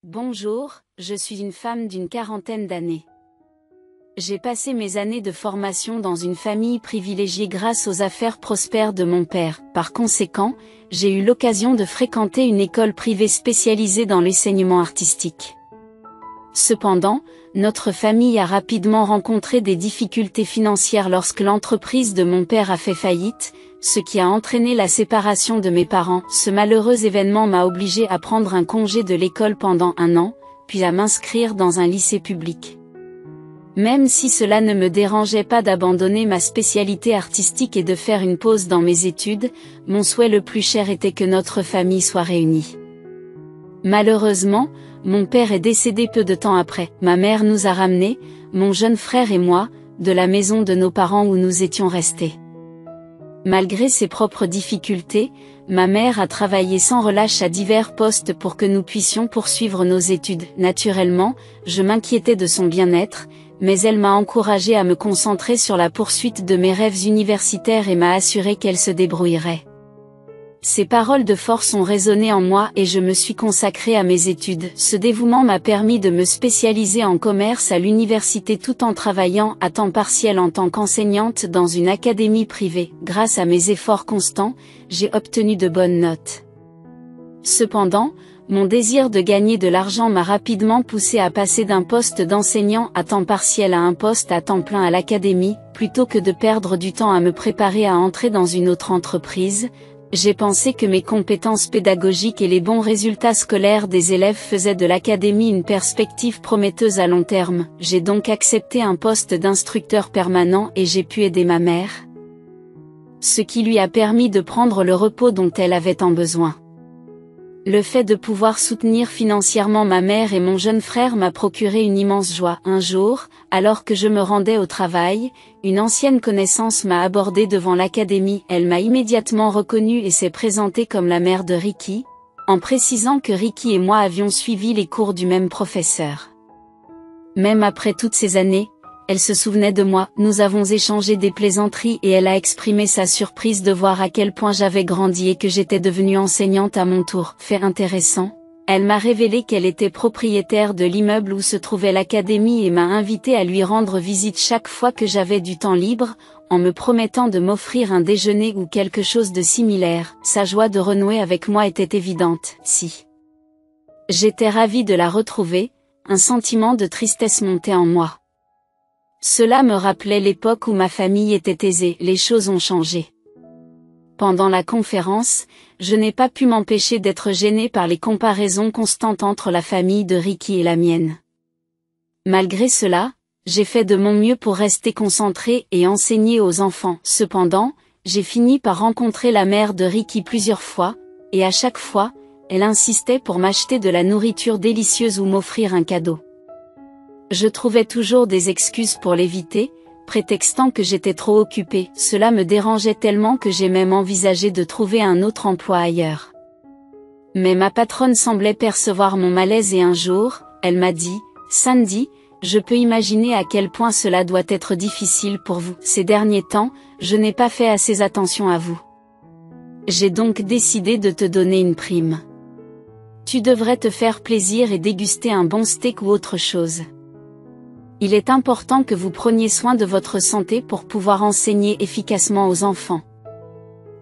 Bonjour, je suis une femme d'une quarantaine d'années. J'ai passé mes années de formation dans une famille privilégiée grâce aux affaires prospères de mon père. Par conséquent, j'ai eu l'occasion de fréquenter une école privée spécialisée dans l'enseignement artistique. Cependant, notre famille a rapidement rencontré des difficultés financières lorsque l'entreprise de mon père a fait faillite, ce qui a entraîné la séparation de mes parents. Ce malheureux événement m'a obligé à prendre un congé de l'école pendant 1 an, puis à m'inscrire dans un lycée public. Même si cela ne me dérangeait pas d'abandonner ma spécialité artistique et de faire une pause dans mes études, mon souhait le plus cher était que notre famille soit réunie. Malheureusement, mon père est décédé peu de temps après. Ma mère nous a ramenés, mon jeune frère et moi, de la maison de nos parents où nous étions restés. Malgré ses propres difficultés, ma mère a travaillé sans relâche à divers postes pour que nous puissions poursuivre nos études. Naturellement, je m'inquiétais de son bien-être, mais elle m'a encouragé à me concentrer sur la poursuite de mes rêves universitaires et m'a assuré qu'elle se débrouillerait. Ces paroles de force ont résonné en moi et je me suis consacrée à mes études. Ce dévouement m'a permis de me spécialiser en commerce à l'université tout en travaillant à temps partiel en tant qu'enseignante dans une académie privée. Grâce à mes efforts constants, j'ai obtenu de bonnes notes. Cependant, mon désir de gagner de l'argent m'a rapidement poussé à passer d'un poste d'enseignant à temps partiel à un poste à temps plein à l'académie. Plutôt que de perdre du temps à me préparer à entrer dans une autre entreprise, j'ai pensé que mes compétences pédagogiques et les bons résultats scolaires des élèves faisaient de l'académie une perspective prometteuse à long terme. J'ai donc accepté un poste d'instructeur permanent et j'ai pu aider ma mère, ce qui lui a permis de prendre le repos dont elle avait tant besoin. Le fait de pouvoir soutenir financièrement ma mère et mon jeune frère m'a procuré une immense joie. Un jour, alors que je me rendais au travail, une ancienne connaissance m'a abordée devant l'académie. Elle m'a immédiatement reconnue et s'est présentée comme la mère de Ricky, en précisant que Ricky et moi avions suivi les cours du même professeur. Même après toutes ces années, elle se souvenait de moi. Nous avons échangé des plaisanteries et elle a exprimé sa surprise de voir à quel point j'avais grandi et que j'étais devenue enseignante à mon tour. Fait intéressant, elle m'a révélé qu'elle était propriétaire de l'immeuble où se trouvait l'académie et m'a invité à lui rendre visite chaque fois que j'avais du temps libre, en me promettant de m'offrir un déjeuner ou quelque chose de similaire. Sa joie de renouer avec moi était évidente. Si j'étais ravie de la retrouver, un sentiment de tristesse montait en moi. Cela me rappelait l'époque où ma famille était aisée. Les choses ont changé. Pendant la conférence, je n'ai pas pu m'empêcher d'être gênée par les comparaisons constantes entre la famille de Ricky et la mienne. Malgré cela, j'ai fait de mon mieux pour rester concentrée et enseigner aux enfants. Cependant, j'ai fini par rencontrer la mère de Ricky plusieurs fois, et à chaque fois, elle insistait pour m'acheter de la nourriture délicieuse ou m'offrir un cadeau. Je trouvais toujours des excuses pour l'éviter, prétextant que j'étais trop occupée. Cela me dérangeait tellement que j'ai même envisagé de trouver un autre emploi ailleurs. Mais ma patronne semblait percevoir mon malaise et un jour, elle m'a dit, « Sandy, je peux imaginer à quel point cela doit être difficile pour vous. Ces derniers temps, je n'ai pas fait assez attention à vous. J'ai donc décidé de te donner une prime. Tu devrais te faire plaisir et déguster un bon steak ou autre chose. Il est important que vous preniez soin de votre santé pour pouvoir enseigner efficacement aux enfants. »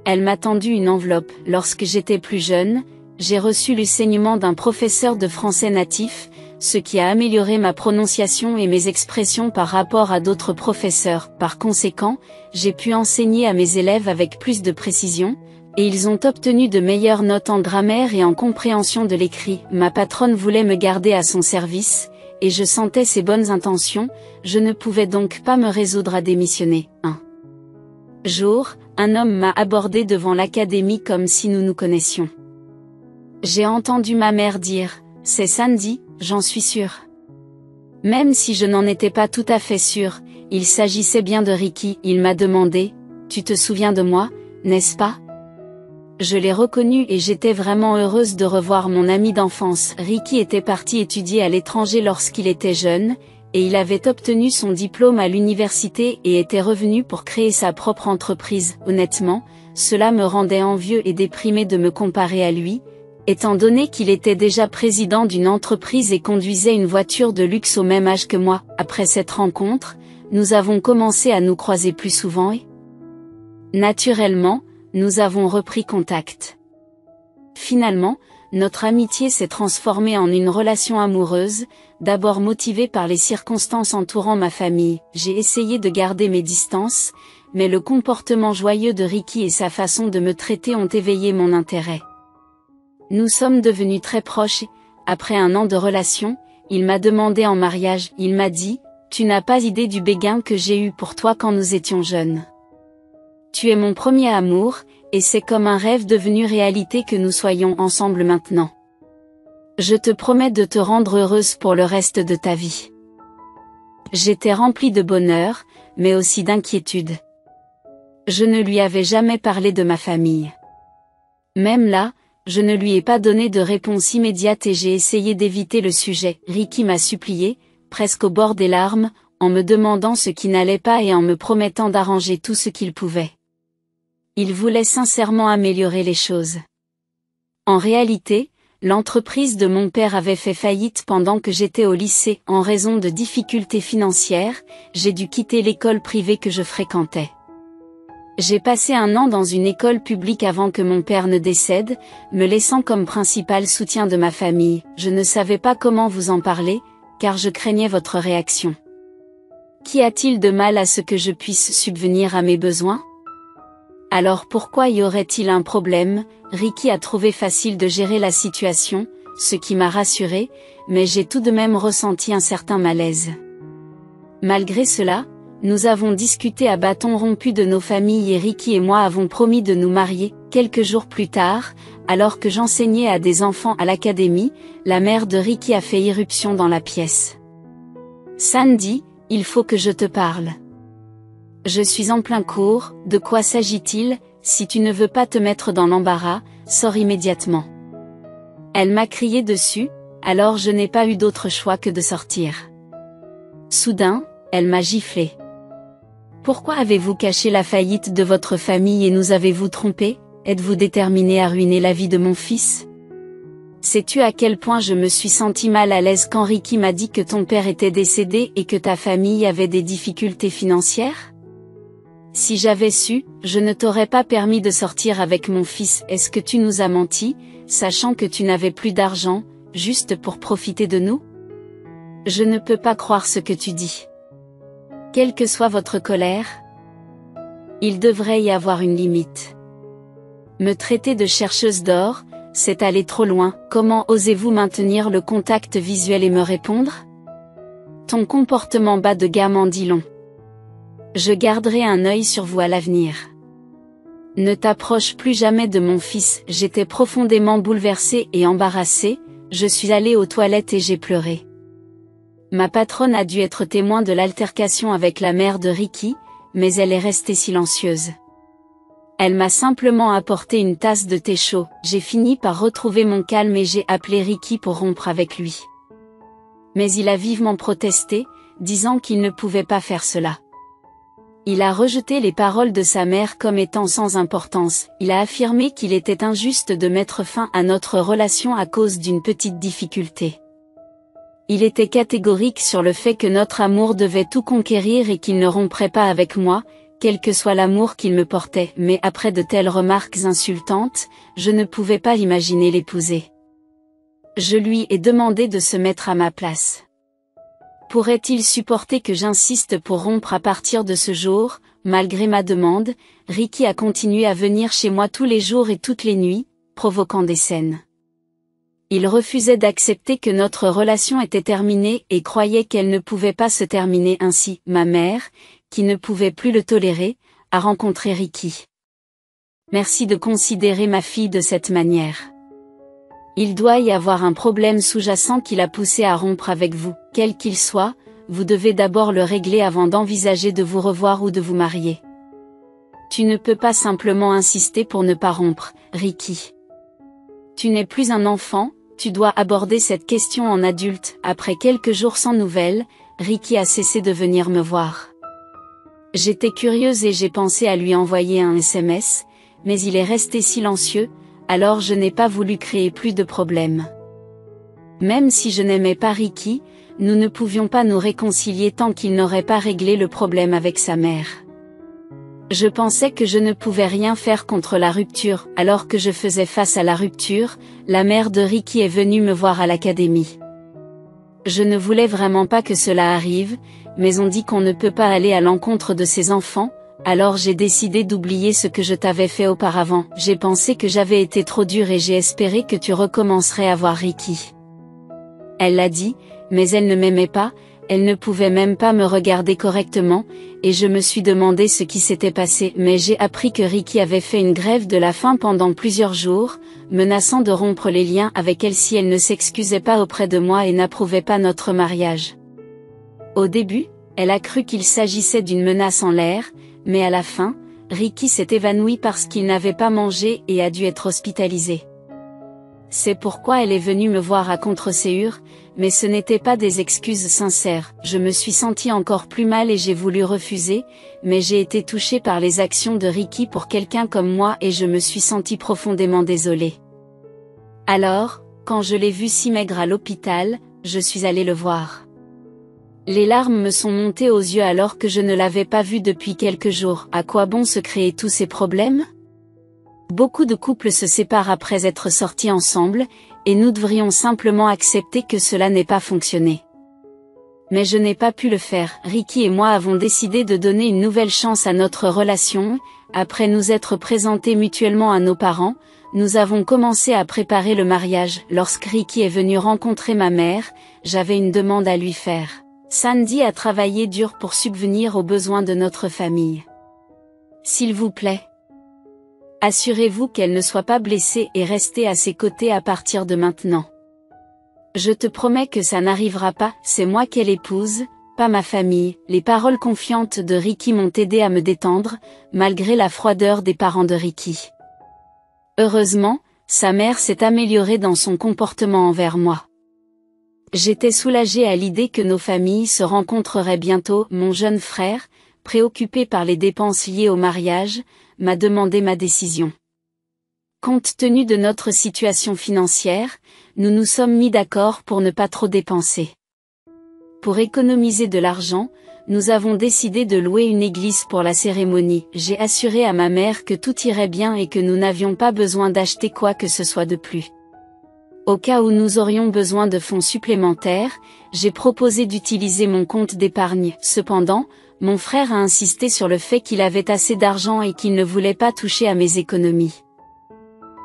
Elle m'a tendu une enveloppe. Lorsque j'étais plus jeune, j'ai reçu l'enseignement d'un professeur de français natif, ce qui a amélioré ma prononciation et mes expressions par rapport à d'autres professeurs. Par conséquent, j'ai pu enseigner à mes élèves avec plus de précision, et ils ont obtenu de meilleures notes en grammaire et en compréhension de l'écrit. Ma patronne voulait me garder à son service, et je sentais ses bonnes intentions, je ne pouvais donc pas me résoudre à démissionner. Un jour, un homme m'a abordé devant l'académie comme si nous nous connaissions. J'ai entendu ma mère dire, « C'est Sandy, j'en suis sûre. » Même si je n'en étais pas tout à fait sûre, il s'agissait bien de Ricky. Il m'a demandé, « Tu te souviens de moi, n'est-ce pas ?» Je l'ai reconnu et j'étais vraiment heureuse de revoir mon ami d'enfance. Ricky était parti étudier à l'étranger lorsqu'il était jeune, et il avait obtenu son diplôme à l'université et était revenu pour créer sa propre entreprise. Honnêtement, cela me rendait envieux et déprimé de me comparer à lui, Étant donné qu'il était déjà président d'une entreprise et conduisait une voiture de luxe au même âge que moi, après cette rencontre, nous avons commencé à nous croiser plus souvent et, naturellement, nous avons repris contact. Finalement, notre amitié s'est transformée en une relation amoureuse, d'abord motivée par les circonstances entourant ma famille. J'ai essayé de garder mes distances, mais le comportement joyeux de Ricky et sa façon de me traiter ont éveillé mon intérêt. Nous sommes devenus très proches et, après 1 an de relation, il m'a demandé en mariage. Il m'a dit, « Tu n'as pas idée du béguin que j'ai eu pour toi quand nous étions jeunes. Tu es mon premier amour, et c'est comme un rêve devenu réalité que nous soyons ensemble maintenant. Je te promets de te rendre heureuse pour le reste de ta vie. » J'étais remplie de bonheur, mais aussi d'inquiétude. Je ne lui avais jamais parlé de ma famille. Même là, je ne lui ai pas donné de réponse immédiate et j'ai essayé d'éviter le sujet. Ricky m'a supplié, presque au bord des larmes, en me demandant ce qui n'allait pas et en me promettant d'arranger tout ce qu'il pouvait. Il voulait sincèrement améliorer les choses. En réalité, l'entreprise de mon père avait fait faillite pendant que j'étais au lycée. En raison de difficultés financières, j'ai dû quitter l'école privée que je fréquentais. J'ai passé 1 an dans une école publique avant que mon père ne décède, me laissant comme principal soutien de ma famille. Je ne savais pas comment vous en parler, car je craignais votre réaction. Qu'y a-t-il de mal à ce que je puisse subvenir à mes besoins? Alors pourquoi y aurait-il un problème? Ricky a trouvé facile de gérer la situation, ce qui m'a rassurée, mais j'ai tout de même ressenti un certain malaise. Malgré cela, nous avons discuté à bâtons rompus de nos familles et Ricky et moi avons promis de nous marier. Quelques jours plus tard, alors que j'enseignais à des enfants à l'académie, la mère de Ricky a fait irruption dans la pièce. « Sandy, il faut que je te parle. Je suis en plein cours, de quoi s'agit-il? Si tu ne veux pas te mettre dans l'embarras, sors immédiatement. » Elle m'a crié dessus, alors je n'ai pas eu d'autre choix que de sortir. Soudain, elle m'a giflé. « Pourquoi avez-vous caché la faillite de votre famille et nous avez-vous trompé? Êtes-vous déterminé à ruiner la vie de mon fils? » Sais-tu à quel point je me suis senti mal à l'aise quand Ricky m'a dit que ton père était décédé et que ta famille avait des difficultés financières? Si j'avais su, je ne t'aurais pas permis de sortir avec mon fils. Est-ce que tu nous as menti, sachant que tu n'avais plus d'argent, juste pour profiter de nous? Je ne peux pas croire ce que tu dis. Quelle que soit votre colère, il devrait y avoir une limite. Me traiter de chercheuse d'or, c'est aller trop loin. Comment osez-vous maintenir le contact visuel et me répondre? Ton comportement bas de gamme en dit long. Je garderai un œil sur vous à l'avenir. Ne t'approche plus jamais de mon fils. J'étais profondément bouleversée et embarrassée, je suis allée aux toilettes et j'ai pleuré. Ma patronne a dû être témoin de l'altercation avec la mère de Ricky, mais elle est restée silencieuse. Elle m'a simplement apporté une tasse de thé chaud. J'ai fini par retrouver mon calme et j'ai appelé Ricky pour rompre avec lui. Mais il a vivement protesté, disant qu'il ne pouvait pas faire cela. Il a rejeté les paroles de sa mère comme étant sans importance. Il a affirmé qu'il était injuste de mettre fin à notre relation à cause d'une petite difficulté. Il était catégorique sur le fait que notre amour devait tout conquérir et qu'il ne romprait pas avec moi, quel que soit l'amour qu'il me portait. Mais après de telles remarques insultantes, je ne pouvais pas imaginer l'épouser. Je lui ai demandé de se mettre à ma place. Pourrait-il supporter que j'insiste pour rompre à partir de ce jour? Malgré ma demande, Ricky a continué à venir chez moi tous les jours et toutes les nuits, provoquant des scènes. Il refusait d'accepter que notre relation était terminée et croyait qu'elle ne pouvait pas se terminer ainsi. Ma mère, qui ne pouvait plus le tolérer, a rencontré Ricky. Merci de considérer ma fille de cette manière. Il doit y avoir un problème sous-jacent qui l'a poussé à rompre avec vous. Quel qu'il soit, vous devez d'abord le régler avant d'envisager de vous revoir ou de vous marier. Tu ne peux pas simplement insister pour ne pas rompre, Ricky. Tu n'es plus un enfant, tu dois aborder cette question en adulte. Après quelques jours sans nouvelles, Ricky a cessé de venir me voir. J'étais curieuse et j'ai pensé à lui envoyer un SMS, mais il est resté silencieux, alors je n'ai pas voulu créer plus de problèmes. Même si je n'aimais pas Ricky, nous ne pouvions pas nous réconcilier tant qu'il n'aurait pas réglé le problème avec sa mère. Je pensais que je ne pouvais rien faire contre la rupture. Alors que je faisais face à la rupture, la mère de Ricky est venue me voir à l'académie. Je ne voulais vraiment pas que cela arrive, mais on dit qu'on ne peut pas aller à l'encontre de ses enfants, alors j'ai décidé d'oublier ce que je t'avais fait auparavant. J'ai pensé que j'avais été trop dure et j'ai espéré que tu recommencerais à voir Ricky. Elle l'a dit, mais elle ne m'aimait pas, elle ne pouvait même pas me regarder correctement, et je me suis demandé ce qui s'était passé. Mais j'ai appris que Ricky avait fait une grève de la faim pendant plusieurs jours, menaçant de rompre les liens avec elle si elle ne s'excusait pas auprès de moi et n'approuvait pas notre mariage. Au début, elle a cru qu'il s'agissait d'une menace en l'air, mais à la fin, Ricky s'est évanoui parce qu'il n'avait pas mangé et a dû être hospitalisé. C'est pourquoi elle est venue me voir à contre-ségur, mais ce n'étaient pas des excuses sincères. Je me suis sentie encore plus mal et j'ai voulu refuser, mais j'ai été touchée par les actions de Ricky pour quelqu'un comme moi et je me suis sentie profondément désolée. Alors, quand je l'ai vu si maigre à l'hôpital, je suis allée le voir. Les larmes me sont montées aux yeux alors que je ne l'avais pas vu depuis quelques jours. À quoi bon se créer tous ces problèmes ? Beaucoup de couples se séparent après être sortis ensemble, et nous devrions simplement accepter que cela n'ait pas fonctionné. Mais je n'ai pas pu le faire. Ricky et moi avons décidé de donner une nouvelle chance à notre relation. Après nous être présentés mutuellement à nos parents, nous avons commencé à préparer le mariage. Lorsque Ricky est venu rencontrer ma mère, j'avais une demande à lui faire. Sandy a travaillé dur pour subvenir aux besoins de notre famille. S'il vous plaît, assurez-vous qu'elle ne soit pas blessée et restez à ses côtés à partir de maintenant. Je te promets que ça n'arrivera pas, c'est moi qu'elle épouse, pas ma famille. Les paroles confiantes de Ricky m'ont aidé à me détendre, malgré la froideur des parents de Ricky. Heureusement, sa mère s'est améliorée dans son comportement envers moi. J'étais soulagée à l'idée que nos familles se rencontreraient bientôt. Mon jeune frère, préoccupé par les dépenses liées au mariage, m'a demandé ma décision. Compte tenu de notre situation financière, nous nous sommes mis d'accord pour ne pas trop dépenser. Pour économiser de l'argent, nous avons décidé de louer une église pour la cérémonie. J'ai assuré à ma mère que tout irait bien et que nous n'avions pas besoin d'acheter quoi que ce soit de plus. Au cas où nous aurions besoin de fonds supplémentaires, j'ai proposé d'utiliser mon compte d'épargne. Cependant, mon frère a insisté sur le fait qu'il avait assez d'argent et qu'il ne voulait pas toucher à mes économies.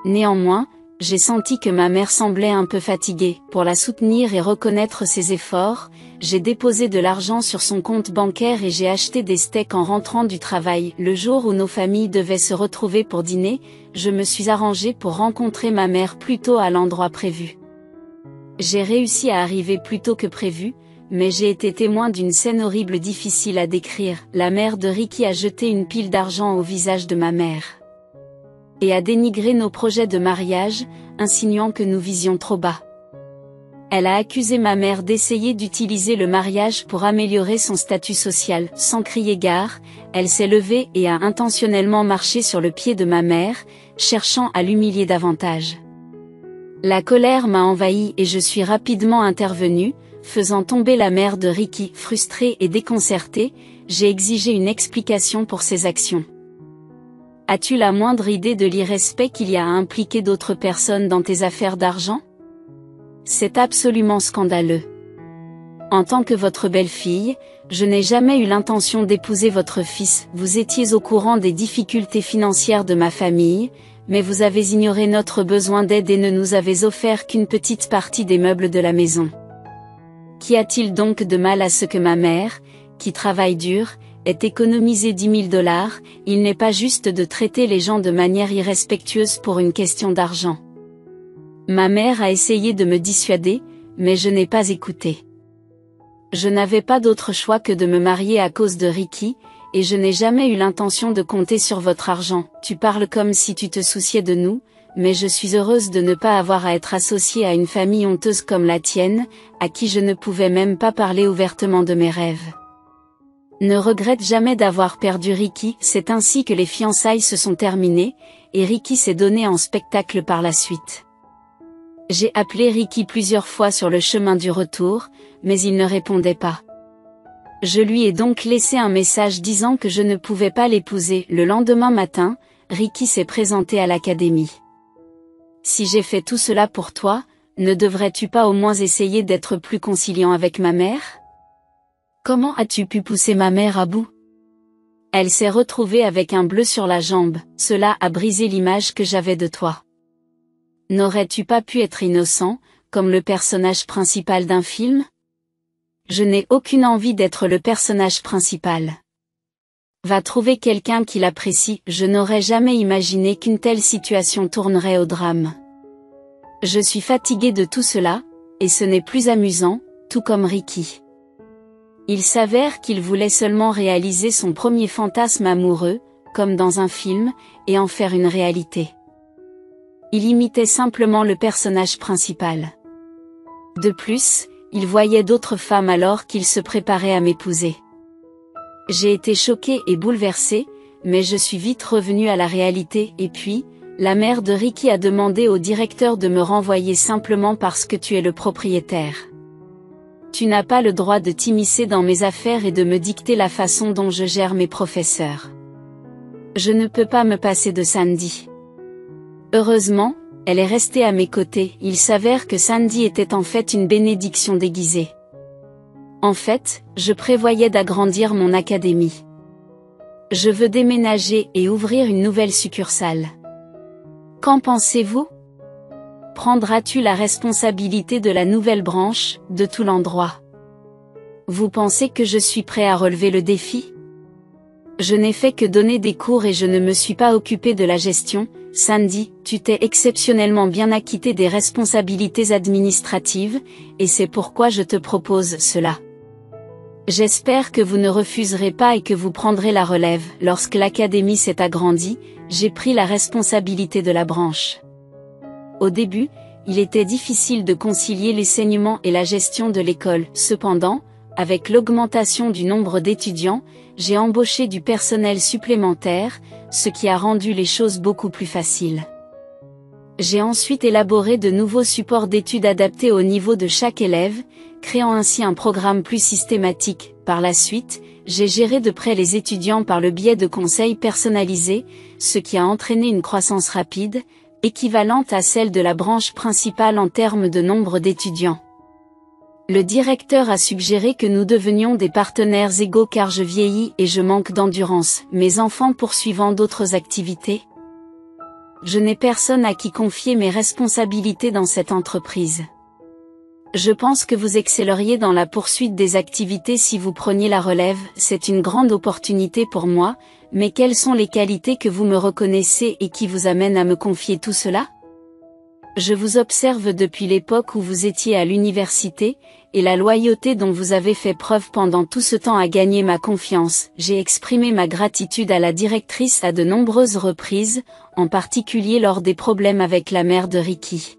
Néanmoins, j'ai senti que ma mère semblait un peu fatiguée. Pour la soutenir et reconnaître ses efforts, j'ai déposé de l'argent sur son compte bancaire et j'ai acheté des steaks en rentrant du travail. Le jour où nos familles devaient se retrouver pour dîner, je me suis arrangée pour rencontrer ma mère plus tôt à l'endroit prévu. J'ai réussi à arriver plus tôt que prévu, mais j'ai été témoin d'une scène horrible difficile à décrire. La mère de Ricky a jeté une pile d'argent au visage de ma mère et a dénigré nos projets de mariage, insinuant que nous visions trop bas. Elle a accusé ma mère d'essayer d'utiliser le mariage pour améliorer son statut social. Sans crier gare, elle s'est levée et a intentionnellement marché sur le pied de ma mère, cherchant à l'humilier davantage. La colère m'a envahie et je suis rapidement intervenue, faisant tomber la mère de Ricky. Frustrée et déconcertée, j'ai exigé une explication pour ses actions. As-tu la moindre idée de l'irrespect qu'il y a à impliquer d'autres personnes dans tes affaires d'argent ? C'est absolument scandaleux. En tant que votre belle-fille, je n'ai jamais eu l'intention d'épouser votre fils. Vous étiez au courant des difficultés financières de ma famille, mais vous avez ignoré notre besoin d'aide et ne nous avez offert qu'une petite partie des meubles de la maison. Qu'y a-t-il donc de mal à ce que ma mère, qui travaille dur, ait économisé 10 000 $? Il n'est pas juste de traiter les gens de manière irrespectueuse pour une question d'argent. Ma mère a essayé de me dissuader, mais je n'ai pas écouté. Je n'avais pas d'autre choix que de me marier à cause de Ricky, et je n'ai jamais eu l'intention de compter sur votre argent. Tu parles comme si tu te souciais de nous, mais je suis heureuse de ne pas avoir à être associée à une famille honteuse comme la tienne, à qui je ne pouvais même pas parler ouvertement de mes rêves. Ne regrette jamais d'avoir perdu Ricky. C'est ainsi que les fiançailles se sont terminées, et Ricky s'est donné en spectacle par la suite. J'ai appelé Ricky plusieurs fois sur le chemin du retour, mais il ne répondait pas. Je lui ai donc laissé un message disant que je ne pouvais pas l'épouser. Le lendemain matin, Ricky s'est présenté à l'académie. Si j'ai fait tout cela pour toi, ne devrais-tu pas au moins essayer d'être plus conciliant avec ma mère? Comment as-tu pu pousser ma mère à bout? Elle s'est retrouvée avec un bleu sur la jambe, cela a brisé l'image que j'avais de toi. N'aurais-tu pas pu être innocent, comme le personnage principal d'un film? Je n'ai aucune envie d'être le personnage principal. Va trouver quelqu'un qui l'apprécie. Je n'aurais jamais imaginé qu'une telle situation tournerait au drame. Je suis fatiguée de tout cela, et ce n'est plus amusant, tout comme Ricky. Il s'avère qu'il voulait seulement réaliser son premier fantasme amoureux, comme dans un film, et en faire une réalité. Il imitait simplement le personnage principal. De plus, il voyait d'autres femmes alors qu'il se préparait à m'épouser. J'ai été choquée et bouleversée, mais je suis vite revenue à la réalité. Et puis, la mère de Ricky a demandé au directeur de me renvoyer simplement parce que tu es le propriétaire. Tu n'as pas le droit de t'immiscer dans mes affaires et de me dicter la façon dont je gère mes professeurs. Je ne peux pas me passer de Sandy. Heureusement, elle est restée à mes côtés. Il s'avère que Sandy était en fait une bénédiction déguisée. En fait, je prévoyais d'agrandir mon académie. Je veux déménager et ouvrir une nouvelle succursale. Qu'en pensez-vous? Prendras-tu la responsabilité de la nouvelle branche, de tout l'endroit? Vous pensez que je suis prêt à relever le défi? Je n'ai fait que donner des cours et je ne me suis pas occupé de la gestion. Sandy, tu t'es exceptionnellement bien acquittée des responsabilités administratives, et c'est pourquoi je te propose cela. J'espère que vous ne refuserez pas et que vous prendrez la relève. Lorsque l'académie s'est agrandie, j'ai pris la responsabilité de la branche. Au début, il était difficile de concilier l'enseignement et la gestion de l'école. Cependant, avec l'augmentation du nombre d'étudiants, j'ai embauché du personnel supplémentaire, ce qui a rendu les choses beaucoup plus faciles. J'ai ensuite élaboré de nouveaux supports d'études adaptés au niveau de chaque élève, créant ainsi un programme plus systématique. Par la suite, j'ai géré de près les étudiants par le biais de conseils personnalisés, ce qui a entraîné une croissance rapide, équivalente à celle de la branche principale en termes de nombre d'étudiants. Le directeur a suggéré que nous devenions des partenaires égaux car je vieillis et je manque d'endurance, mes enfants poursuivant d'autres activités. Je n'ai personne à qui confier mes responsabilités dans cette entreprise. Je pense que vous excelleriez dans la poursuite des activités si vous preniez la relève. C'est une grande opportunité pour moi, mais quelles sont les qualités que vous me reconnaissez et qui vous amènent à me confier tout cela? Je vous observe depuis l'époque où vous étiez à l'université, et la loyauté dont vous avez fait preuve pendant tout ce temps a gagné ma confiance. J'ai exprimé ma gratitude à la directrice à de nombreuses reprises, en particulier lors des problèmes avec la mère de Ricky.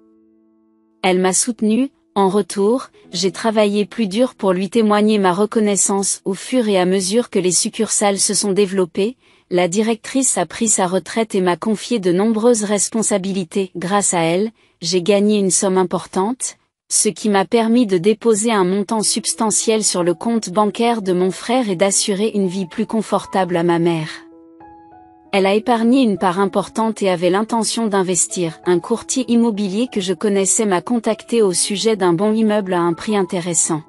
Elle m'a soutenue. En retour, j'ai travaillé plus dur pour lui témoigner ma reconnaissance. Au fur et à mesure que les succursales se sont développées, la directrice a pris sa retraite et m'a confié de nombreuses responsabilités. Grâce à elle, j'ai gagné une somme importante, ce qui m'a permis de déposer un montant substantiel sur le compte bancaire de mon frère et d'assurer une vie plus confortable à ma mère. Elle a épargné une part importante et avait l'intention d'investir. Un courtier immobilier que je connaissais m'a contacté au sujet d'un bon immeuble à un prix intéressant.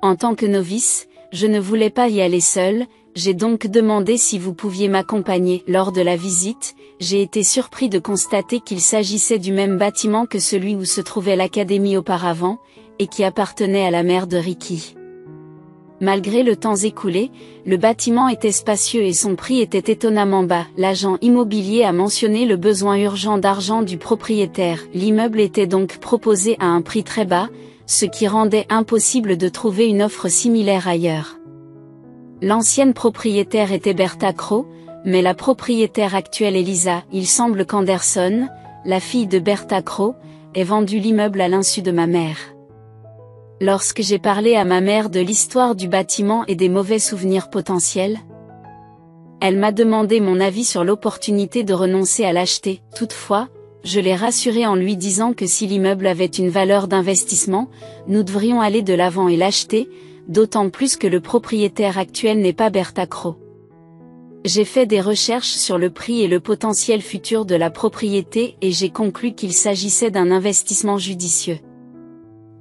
En tant que novice, je ne voulais pas y aller seule, j'ai donc demandé si vous pouviez m'accompagner. Lors de la visite, j'ai été surpris de constater qu'il s'agissait du même bâtiment que celui où se trouvait l'académie auparavant, et qui appartenait à la mère de Ricky. Malgré le temps écoulé, le bâtiment était spacieux et son prix était étonnamment bas. L'agent immobilier a mentionné le besoin urgent d'argent du propriétaire. L'immeuble était donc proposé à un prix très bas, ce qui rendait impossible de trouver une offre similaire ailleurs. L'ancienne propriétaire était Bertha Crow, mais la propriétaire actuelle est Lisa. Il semble qu'Anderson, la fille de Bertha Crow, ait vendu l'immeuble à l'insu de ma mère. Lorsque j'ai parlé à ma mère de l'histoire du bâtiment et des mauvais souvenirs potentiels, elle m'a demandé mon avis sur l'opportunité de renoncer à l'acheter. Toutefois, je l'ai rassurée en lui disant que si l'immeuble avait une valeur d'investissement, nous devrions aller de l'avant et l'acheter, d'autant plus que le propriétaire actuel n'est pas Bertha Crowe. J'ai fait des recherches sur le prix et le potentiel futur de la propriété et j'ai conclu qu'il s'agissait d'un investissement judicieux.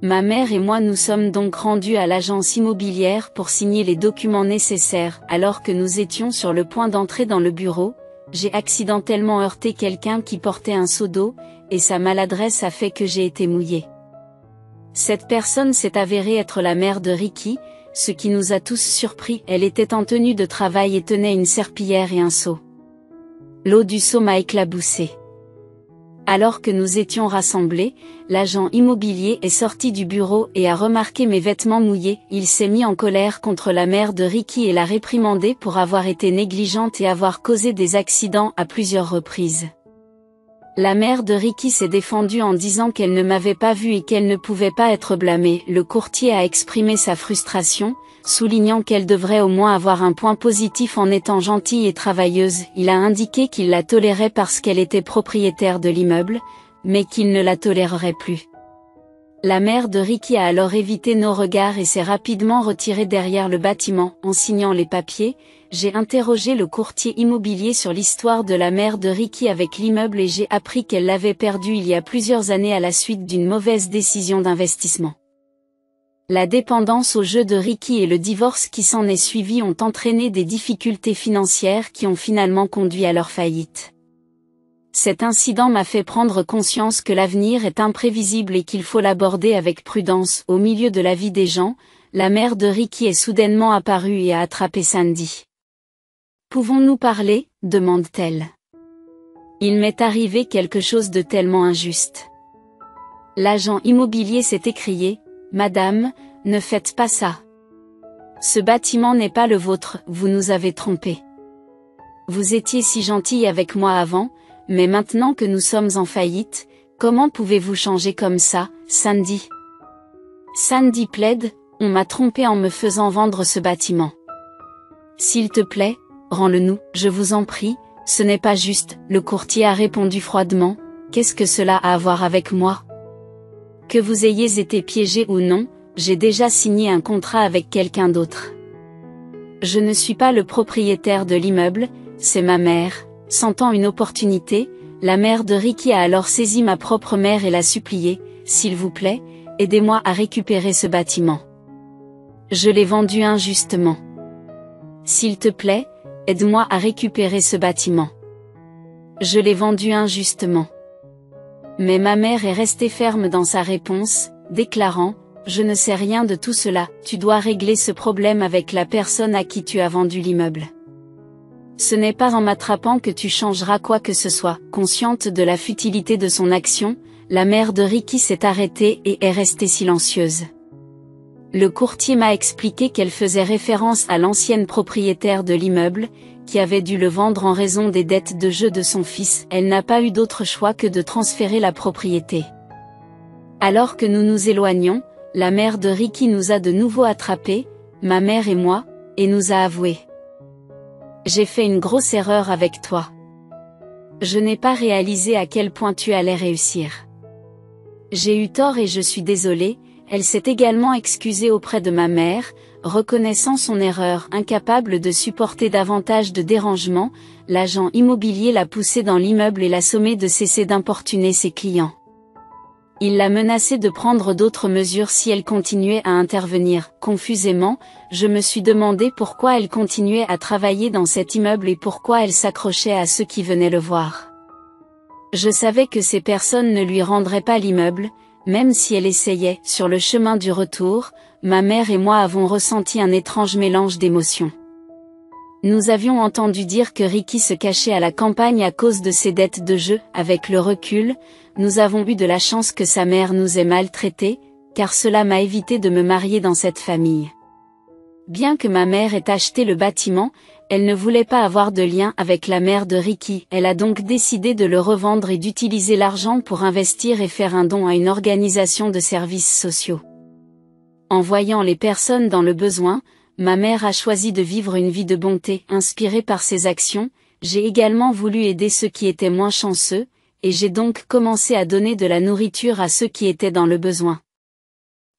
Ma mère et moi nous sommes donc rendus à l'agence immobilière pour signer les documents nécessaires. Alors que nous étions sur le point d'entrer dans le bureau, j'ai accidentellement heurté quelqu'un qui portait un seau d'eau, et sa maladresse a fait que j'ai été mouillée. Cette personne s'est avérée être la mère de Ricky, ce qui nous a tous surpris. Elle était en tenue de travail et tenait une serpillière et un seau. L'eau du seau m'a éclaboussée. Alors que nous étions rassemblés, l'agent immobilier est sorti du bureau et a remarqué mes vêtements mouillés. Il s'est mis en colère contre la mère de Ricky et l'a réprimandée pour avoir été négligente et avoir causé des accidents à plusieurs reprises. La mère de Ricky s'est défendue en disant qu'elle ne m'avait pas vue et qu'elle ne pouvait pas être blâmée. Le courtier a exprimé sa frustration, soulignant qu'elle devrait au moins avoir un point positif en étant gentille et travailleuse. Il a indiqué qu'il la tolérait parce qu'elle était propriétaire de l'immeuble, mais qu'il ne la tolérerait plus. La mère de Ricky a alors évité nos regards et s'est rapidement retirée derrière le bâtiment. En signant les papiers, j'ai interrogé le courtier immobilier sur l'histoire de la mère de Ricky avec l'immeuble et j'ai appris qu'elle l'avait perdu il y a plusieurs années à la suite d'une mauvaise décision d'investissement. La dépendance au jeu de Ricky et le divorce qui s'en est suivi ont entraîné des difficultés financières qui ont finalement conduit à leur faillite. Cet incident m'a fait prendre conscience que l'avenir est imprévisible et qu'il faut l'aborder avec prudence. Au milieu de la vie des gens, la mère de Ricky est soudainement apparue et a attrapé Sandy. « Pouvons-nous parler ?» demande-t-elle. « Il m'est arrivé quelque chose de tellement injuste. » L'agent immobilier s'est écrié, « Madame, ne faites pas ça. Ce bâtiment n'est pas le vôtre, vous nous avez trompés. Vous étiez si gentille avec moi avant, mais maintenant que nous sommes en faillite, comment pouvez-vous changer comme ça, Sandy ?» Sandy plaide, « On m'a trompé en me faisant vendre ce bâtiment. S'il te plaît, rends-le-nous, je vous en prie, ce n'est pas juste. » Le courtier a répondu froidement, « Qu'est-ce que cela a à voir avec moi ? Que vous ayez été piégé ou non, j'ai déjà signé un contrat avec quelqu'un d'autre. Je ne suis pas le propriétaire de l'immeuble, c'est ma mère. » Sentant une opportunité, la mère de Ricky a alors saisi ma propre mère et l'a suppliée, « S'il vous plaît, aidez-moi à récupérer ce bâtiment. Je l'ai vendu injustement. S'il te plaît, aide-moi à récupérer ce bâtiment. Je l'ai vendu injustement. » Mais ma mère est restée ferme dans sa réponse, déclarant, « Je ne sais rien de tout cela, tu dois régler ce problème avec la personne à qui tu as vendu l'immeuble. Ce n'est pas en m'attrapant que tu changeras quoi que ce soit. » Consciente de la futilité de son action, la mère de Ricky s'est arrêtée et est restée silencieuse. Le courtier m'a expliqué qu'elle faisait référence à l'ancienne propriétaire de l'immeuble, qui avait dû le vendre en raison des dettes de jeu de son fils. Elle n'a pas eu d'autre choix que de transférer la propriété. Alors que nous nous éloignons, la mère de Ricky nous a de nouveau attrapés, ma mère et moi, et nous a avoué. J'ai fait une grosse erreur avec toi. Je n'ai pas réalisé à quel point tu allais réussir. J'ai eu tort et je suis désolée. Elle s'est également excusée auprès de ma mère, reconnaissant son erreur. Incapable de supporter davantage de dérangements, l'agent immobilier l'a poussée dans l'immeuble et l'a sommée de cesser d'importuner ses clients. Il l'a menacée de prendre d'autres mesures si elle continuait à intervenir. Confusément, je me suis demandé pourquoi elle continuait à travailler dans cet immeuble et pourquoi elle s'accrochait à ceux qui venaient le voir. Je savais que ces personnes ne lui rendraient pas l'immeuble, même si elle essayait. Sur le chemin du retour, ma mère et moi avons ressenti un étrange mélange d'émotions. Nous avions entendu dire que Ricky se cachait à la campagne à cause de ses dettes de jeu. Avec le recul, nous avons eu de la chance que sa mère nous ait maltraités, car cela m'a évité de me marier dans cette famille. Bien que ma mère ait acheté le bâtiment, elle ne voulait pas avoir de lien avec la mère de Ricky. Elle a donc décidé de le revendre et d'utiliser l'argent pour investir et faire un don à une organisation de services sociaux. En voyant les personnes dans le besoin, ma mère a choisi de vivre une vie de bonté. Inspirée par ses actions, j'ai également voulu aider ceux qui étaient moins chanceux, et j'ai donc commencé à donner de la nourriture à ceux qui étaient dans le besoin.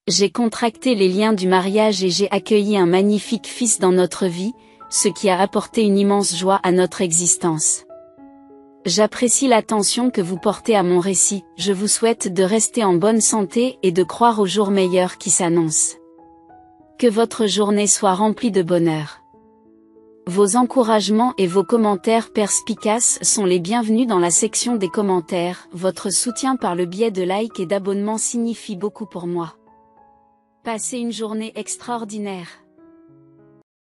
J'ai contracté les liens du mariage et j'ai accueilli un magnifique fils dans notre vie, ce qui a apporté une immense joie à notre existence. J'apprécie l'attention que vous portez à mon récit, je vous souhaite de rester en bonne santé et de croire aux jours meilleurs qui s'annoncent. Que votre journée soit remplie de bonheur. Vos encouragements et vos commentaires perspicaces sont les bienvenus dans la section des commentaires. Votre soutien par le biais de likes et d'abonnements signifie beaucoup pour moi. Passez une journée extraordinaire.